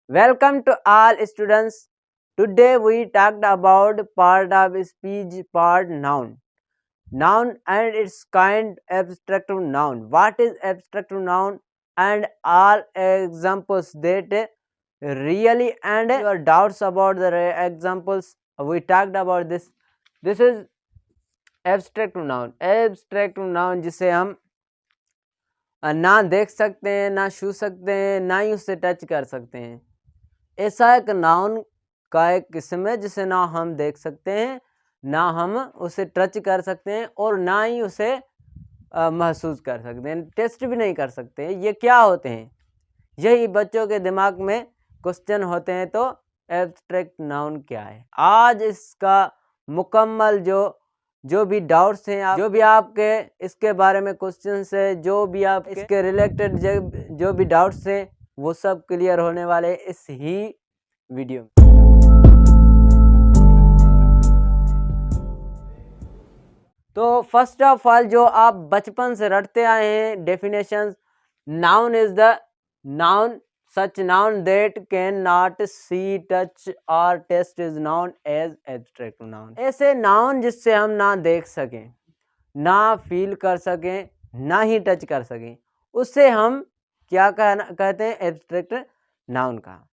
Welcome to all students. Today we talked about part of speech part noun. Noun and its kind abstractive noun. What is abstractive noun and all examples that really and your doubts about the examples we talked about this. This is abstractive noun. Abstractive noun जिसे हम ना देख सकते हैं, ना छू सकते हैं, ना ही उसे टच कर सकते हैं। ऐसा एक नाउन का एक किस्म है जिसे ना हम देख सकते हैं, ना हम उसे टच कर सकते हैं और ना ही उसे महसूस कर सकते हैं, टेस्ट भी नहीं कर सकते हैं। ये क्या होते हैं? यही बच्चों के दिमाग में क्वेश्चन होते हैं। तो एब्स्ट्रैक्ट नाउन क्या है? आज इसका मुकम्मल जो भी डाउट्स हैं, जो भी आपके इसके बारे में क्वेश्चंस है, जो भी आप इसके रिलेटेड जो भी डाउट्स हैं, वो सब क्लियर होने वाले इस ही वीडियो में। तो फर्स्ट ऑफ ऑल जो आप बचपन से रटते आए हैं definitions, noun is the noun such noun that can not see touch और taste is noun as abstract noun. ऐसे नाउन जिससे हम ना देख सकें, ना फील कर सकें, ना ही टच कर सकें, उससे हम क्या कहते हैं? एब्स्ट्रैक्ट नाउन का।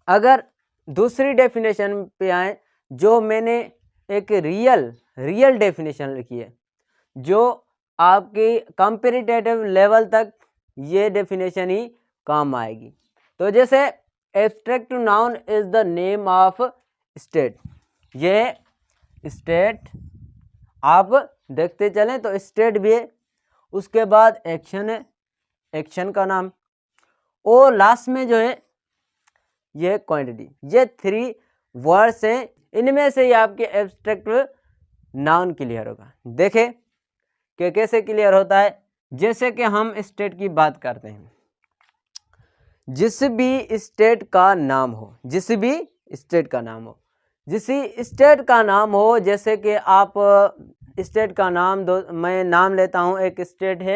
अगर दूसरी डेफिनेशन पे आए, जो मैंने एक रियल डेफिनेशन लिखी है, जो आपकी कंपेरेटिव लेवल तक ये डेफिनेशन ही काम आएगी। तो जैसे abstract noun is the name of state. ये स्टेट आप देखते चलें तो स्टेट भी है, उसके बाद एक्शन है, एक्शन का नाम, और लास्ट में जो है ये क्वांटिटी। ये 3 वर्ड्स हैं, इनमें से ही आपके एब्स्ट्रैक्ट नाउन क्लियर होगा। देखें कि कैसे क्लियर होता है। जैसे कि हम स्टेट की बात करते हैं, जिस भी स्टेट का नाम हो, जिस स्टेट का नाम हो, जैसे कि आप स्टेट का नाम मैं नाम लेता हूं। एक स्टेट है,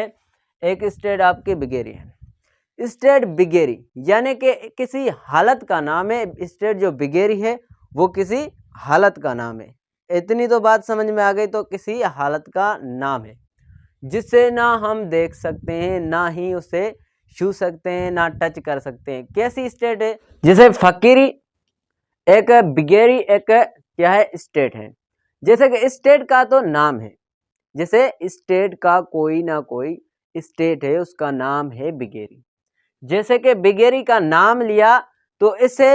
एक स्टेट आपकी बिगेरी है। स्टेट बिगेरी यानी कि किसी हालत का नाम है। स्टेट जो बिगेरी है वो किसी हालत का नाम है। इतनी तो बात समझ में आ गई। तो किसी हालत का नाम है जिसे ना हम देख सकते हैं, ना ही उसे छू सकते हैं, ना टच कर सकते हैं। कैसी स्टेट है? जैसे फकीरी एक बिगेरी एक क्या है? स्टेट है। जैसे कि स्टेट का तो नाम है, जैसे स्टेट का कोई ना कोई स्टेट है, उसका नाम है बिगेरी। जैसे कि बिगेरी का नाम लिया तो इसे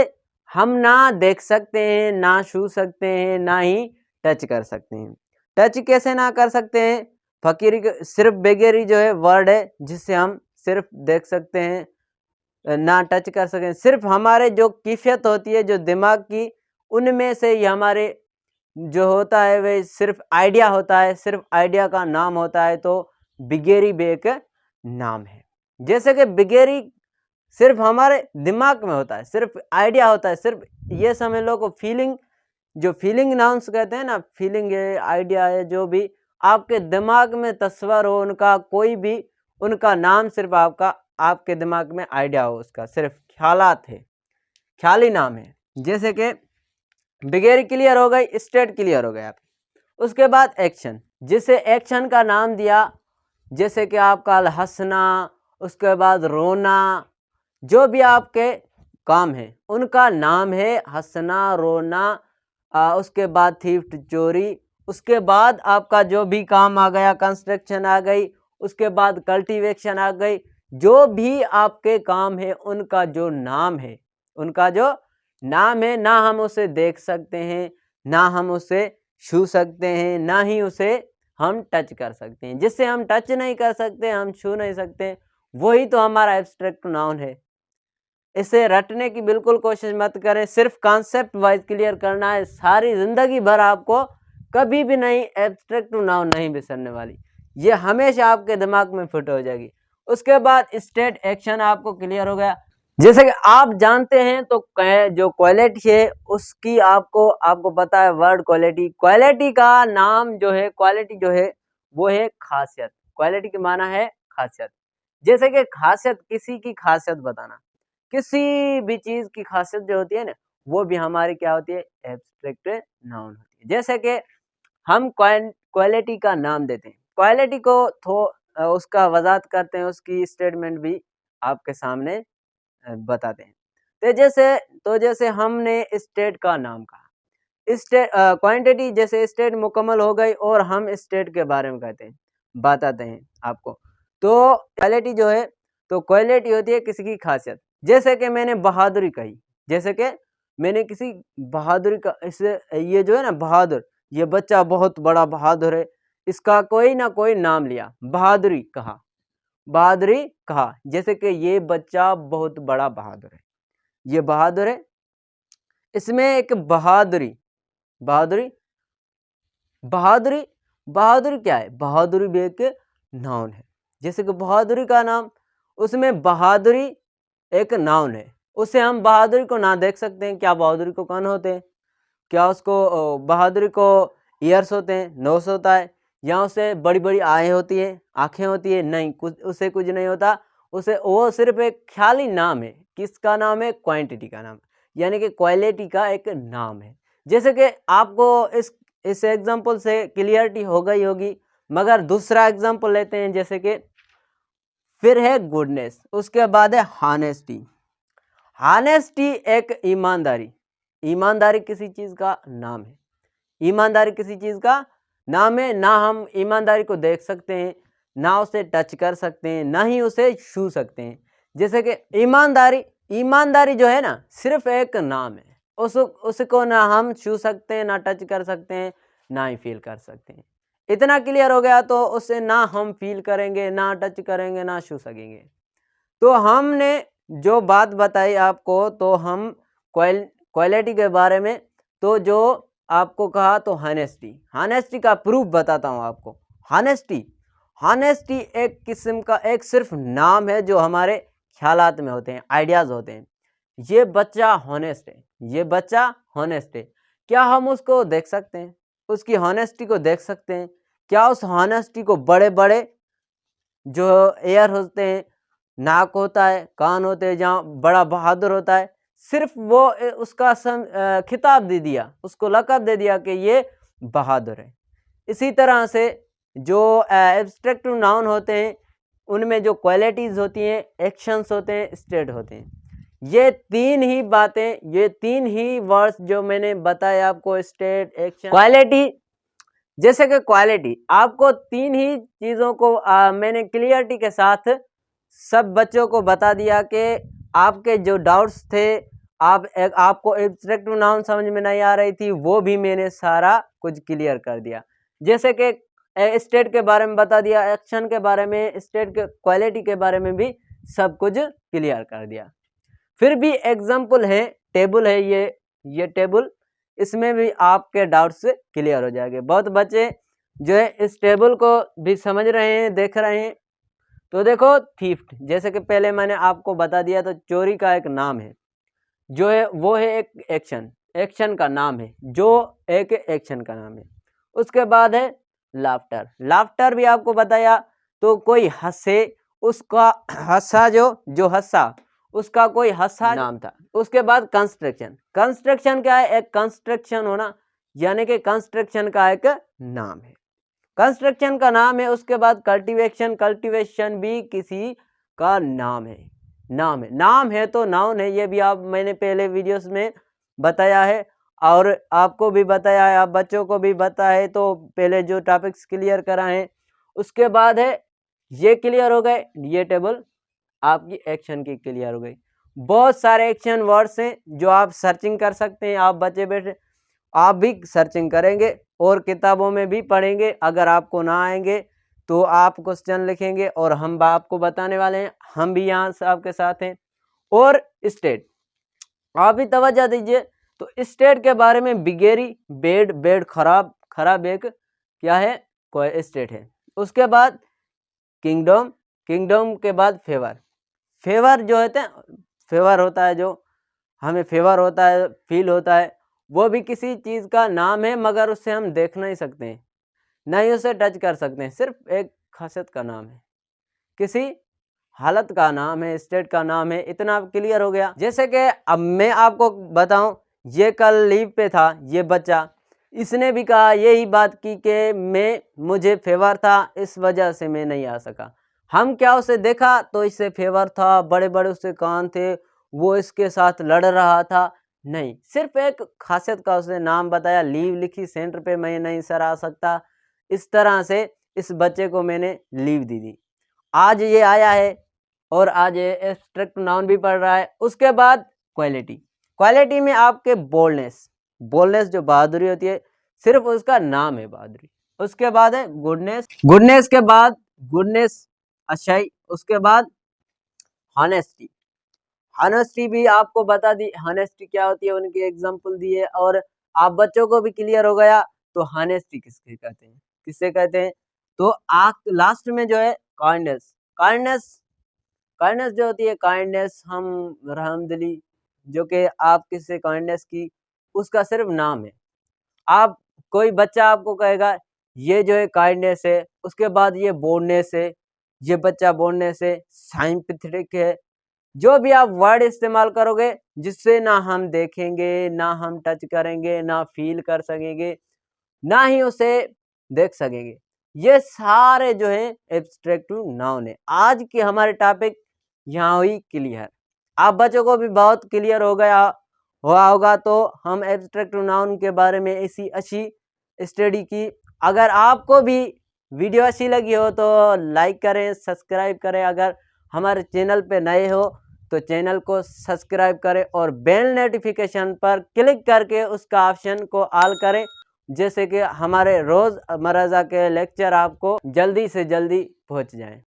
हम ना देख सकते हैं, ना छू सकते हैं, ना ही टच कर सकते हैं। टच कैसे ना कर सकते हैं? फकीरी सिर्फ बिगेरी जो है वर्ड है जिससे हम सिर्फ देख सकते हैं, ना टच कर सकें। सिर्फ हमारे जो कैफियत होती है, जो दिमाग की, उनमें से ही हमारे जो होता है वह सिर्फ आइडिया होता है, सिर्फ आइडिया का नाम होता है। तो बिगेरी भी एक नाम है। जैसे कि बिगेरी सिर्फ हमारे दिमाग में होता है, सिर्फ आइडिया होता है, सिर्फ ये समझ लो को फीलिंग, जो फीलिंग नाउन्स कहते हैं ना, फीलिंग है, आइडिया है, जो भी आपके दिमाग में तस्वर हो, उनका कोई भी उनका नाम सिर्फ आपके दिमाग में आइडिया हो, उसका सिर्फ ख्यालात है, ख्याली नाम है। जैसे कि बिगेरी क्लियर हो गई, स्टेट क्लियर हो गया। उसके बाद एक्शन, जिसे एक्शन का नाम दिया, जैसे कि आपका हंसना, उसके बाद रोना, जो भी आपके काम है उनका नाम है हंसना, रोना। उसके बाद थीफ्ट, चोरी। उसके बाद आपका जो भी काम आ गया, कंस्ट्रक्शन आ गई, उसके बाद कल्टीवेशन आ गई। जो भी आपके काम है उनका जो नाम है, ना हम उसे देख सकते हैं, ना हम उसे छू सकते हैं, ना ही उसे हम टच कर सकते हैं। जिससे हम टच नहीं कर सकते, हम छू नहीं सकते, वही तो हमारा एब्स्ट्रैक्ट नाउन है। इसे रटने की बिल्कुल कोशिश मत करें, सिर्फ कॉन्सेप्ट वाइज क्लियर करना है। सारी जिंदगी भर आपको कभी भी नहीं एब्स्ट्रैक्ट नाउन नहीं बिसरने वाली, ये हमेशा आपके दिमाग में फिट हो जाएगी। उसके बाद स्टेट, एक्शन आपको क्लियर हो गया। जैसे कि आप जानते हैं तो जो क्वालिटी है उसकी आपको पता है वर्ड क्वालिटी। क्वालिटी का नाम जो है, क्वालिटी जो है वो है खासियत। क्वालिटी के माना है खासियत। जैसे कि खासियत, किसी की खासियत बताना, किसी भी चीज़ की खासियत जो होती है ना, वो भी हमारी क्या होती है, एब्स्ट्रैक्ट नाउन होती है। जैसे कि हम क्वालिटी का नाम देते हैं, क्वालिटी को उसका वज़ाहत करते हैं, उसकी स्टेटमेंट भी आपके सामने बताते हैं। तो जैसे हमने स्टेट का नाम कहा, क्वांटिटी जैसे स्टेट मुकम्मल हो गई और हम स्टेट के बारे में कहते हैं, बताते हैं आपको। तो क्वालिटी जो है, तो क्वालिटी होती है किसी की खासियत। जैसे कि मैंने बहादुरी कही, जैसे कि मैंने किसी बहादुरी का, इससे ये जो है ना बहादुर, ये बच्चा बहुत बड़ा बहादुर है, इसका कोई ना कोई नाम लिया, बहादुरी कहा, बहादुरी कहा। जैसे कि ये बच्चा बहुत बड़ा बहादुर है, ये बहादुर है। इसमें एक बहादुरी, बहादुरी, बहादुरी, बहादुरी क्या है, बहादुरी भी एक नाउन है। जैसे कि बहादुरी का नाम, उसमें बहादुरी एक नाउन है, उससे हम बहादुरी को ना देख सकते हैं, क्या बहादुरी को कान होते हैं, क्या उसको बहादुरी को ईयर्स होते हैं, नोस होता है, या उसे बड़ी बड़ी आँखें होती है, आँखें होती है, नहीं, कुछ उसे कुछ नहीं होता। उसे वो सिर्फ एक ख्याली नाम है। किसका नाम है, क्वांटिटी का नाम, यानी कि क्वालिटी का एक नाम है। जैसे कि आपको इस एग्जाम्पल से क्लियरिटी हो गई होगी, मगर दूसरा एग्जाम्पल लेते हैं। जैसे कि फिर है गुडनेस, उसके बाद है हॉनेस्टी। हॉनेस्टी एक ईमानदारी, ईमानदारी किसी चीज़ का नाम है, ईमानदारी किसी चीज़ का नाम है। ना हम ईमानदारी को देख सकते हैं, ना उसे टच कर सकते हैं, ना ही उसे छू सकते हैं। जैसे कि ईमानदारी, ईमानदारी जो है ना सिर्फ एक नाम है, उसको ना हम छू सकते हैं, ना टच कर सकते हैं, ना ही फील कर सकते हैं। इतना क्लियर हो गया, तो उससे ना हम फील करेंगे, ना टच करेंगे, ना छू सकेंगे। तो हमने जो बात बताई आपको, तो हम क्वालिटी के बारे में, तो जो आपको कहा, तो हॉनेस्टी, हॉनेस्टी का प्रूफ बताता हूँ आपको। हॉनेस्टी, हॉनेस्टी एक किस्म का एक सिर्फ नाम है जो हमारे ख्यालात में होते हैं, आइडियाज़ होते हैं। ये बच्चा हॉनेस्ट है, ये बच्चा हॉनेस्ट है। क्या हम उसको देख सकते हैं, उसकी हॉनेस्टी को देख सकते हैं? क्या उस हॉनेस्टी को बड़े बड़े जो एयर होते हैं, नाक होता है, कान होते हैं, जहाँ बड़ा बहादुर होता है, सिर्फ वो उसका खिताब दे दिया, उसको लक़ब दे दिया कि ये बहादुर है। इसी तरह से जो एब्स्ट्रैक्ट नाउन होते हैं, उनमें जो क्वालिटीज़ होती हैं, एक्शंस होते हैं, स्टेट होते हैं। ये तीन ही बातें, ये तीन ही वर्ड्स जो मैंने बताए आपको, स्टेट, एक्शन, क्वालिटी। जैसे कि क्वालिटी, आपको तीन ही चीज़ों को मैंने क्लियरिटी के साथ सब बच्चों को बता दिया कि आपके जो डाउट्स थे, आपको एब्स्ट्रैक्ट नाउन समझ में नहीं आ रही थी, वो भी मैंने सारा कुछ क्लियर कर दिया। जैसे कि स्टेट के बारे में बता दिया, एक्शन के बारे में, स्टेट के क्वालिटी के बारे में भी सब कुछ क्लियर कर दिया। फिर भी एग्जाम्पल है, टेबल है, ये टेबल, इसमें भी आपके डाउट्स क्लियर हो जाएंगे। बहुत बच्चे जो है इस टेबल को भी समझ रहे हैं, देख रहे हैं। तो देखो, थीफ्ट, जैसे कि पहले मैंने आपको बता दिया, तो चोरी का एक नाम है, जो है वो है एक एक्शन, एक्शन का नाम है, जो एक एक्शन का नाम है। उसके बाद है लाफ्टर, लाफ्टर भी आपको बताया, तो कोई हंसे, उसका हंसा, जो हंसा, उसका कोई हंसा नाम था। उसके बाद कंस्ट्रक्शन, कंस्ट्रक्शन क्या है, एक कंस्ट्रक्शन होना, यानी कि कंस्ट्रक्शन का एक नाम है, कंस्ट्रक्शन का नाम है। उसके बाद कल्टीवेशन, कल्टीवेशन भी किसी का नाम है, नाम है, नाम है तो नाउन है। ये भी आप मैंने पहले वीडियोस में बताया है, और आपको भी बताया है, आप बच्चों को भी बताया है, तो पहले जो टॉपिक्स क्लियर कराएं। उसके बाद है, ये क्लियर हो गए, ये टेबल आपकी एक्शन की क्लियर हो गई। बहुत सारे एक्शन वर्ड्स हैं जो आप सर्चिंग कर सकते हैं, आप बच्चे बैठे आप भी सर्चिंग करेंगे और किताबों में भी पढ़ेंगे। अगर आपको ना आएंगे तो आप क्वेश्चन लिखेंगे और हम आपको बताने वाले हैं, हम भी यहाँ से आपके साथ हैं। और स्टेट, आप भी तवज्जो दीजिए। तो स्टेट के बारे में, बिगेरी, बेड, बेड खराब, खराब एक क्या है, कोई स्टेट है। उसके बाद किंगडम, किंगडम के बाद फेवर, फेवर जो होते हैं, फेवर होता है, जो हमें फेवर होता है, फील होता है, वो भी किसी चीज़ का नाम है, मगर उससे हम देख नहीं सकते हैं, ना ही उसे टच कर सकते हैं, सिर्फ एक खासियत का नाम है, किसी हालत का नाम है, स्टेट का नाम है। इतना क्लियर हो गया। जैसे कि अब मैं आपको बताऊं, ये कल लीव पे था ये बच्चा, इसने भी कहा यही बात की कि मुझे फेवर था, इस वजह से मैं नहीं आ सका। हम क्या उसे देखा तो इससे फेवर था, बड़े बड़े उसके कान थे, वो इसके साथ लड़ रहा था, नहीं, सिर्फ एक खासियत का उसने नाम बताया, लीव लिखी सेंटर पे, मैं नहीं सर आ सकता, इस तरह से इस बच्चे को मैंने लीव दी थी। आज ये आया है और आज ये एब्स्ट्रैक्ट नाउन भी पढ़ रहा है। उसके बाद क्वालिटी, क्वालिटी में आपके बोल्डनेस, बोल्डनेस जो बहादुरी होती है, सिर्फ उसका नाम है बहादुरी। उसके बाद है गुडनेस, गुडनेस के बाद गुडनेस अच्छाई, उसके बाद हॉनेस्टी, हॉनेस्टी भी आपको बता दी, हॉनेस्टी क्या होती है, उनकी एग्जांपल दी है और आप बच्चों को भी क्लियर हो गया। तो हॉनेस्टी किसके कहते हैं, किससे कहते हैं, तो आप लास्ट में जो है काइंडनेस, काइंडनेस, काइंडनेस जो होती है, काइंडनेस हम रहमदिली, जो कि आप किससे काइंडनेस की, उसका सिर्फ नाम है। आप कोई बच्चा आपको कहेगा ये जो है काइंडनेस है, उसके बाद ये बोल्डनेस है, ये बच्चा बोल्डनेस है, साइंटिफिक है, जो भी आप वर्ड इस्तेमाल करोगे जिससे ना हम देखेंगे, ना हम टच करेंगे, ना फील कर सकेंगे, ना ही उसे देख सकेंगे, ये सारे जो है एब्स्ट्रैक्टिव नाउन है। आज की हमारे टॉपिक यहाँ हुई क्लियर, आप बच्चों को भी बहुत क्लियर हो गया हुआ होगा। तो हम एब्स्ट्रैक्टिव नाउन के बारे में ऐसी अच्छी स्टडी की। अगर आपको भी वीडियो अच्छी लगी हो तो लाइक करें, सब्सक्राइब करें, अगर हमारे चैनल पे नए हो तो चैनल को सब्सक्राइब करें और बेल नोटिफिकेशन पर क्लिक करके उसका ऑप्शन को ऑल करें, जैसे कि हमारे रोज़मर्रा के लेक्चर आपको जल्दी से जल्दी पहुंच जाएं।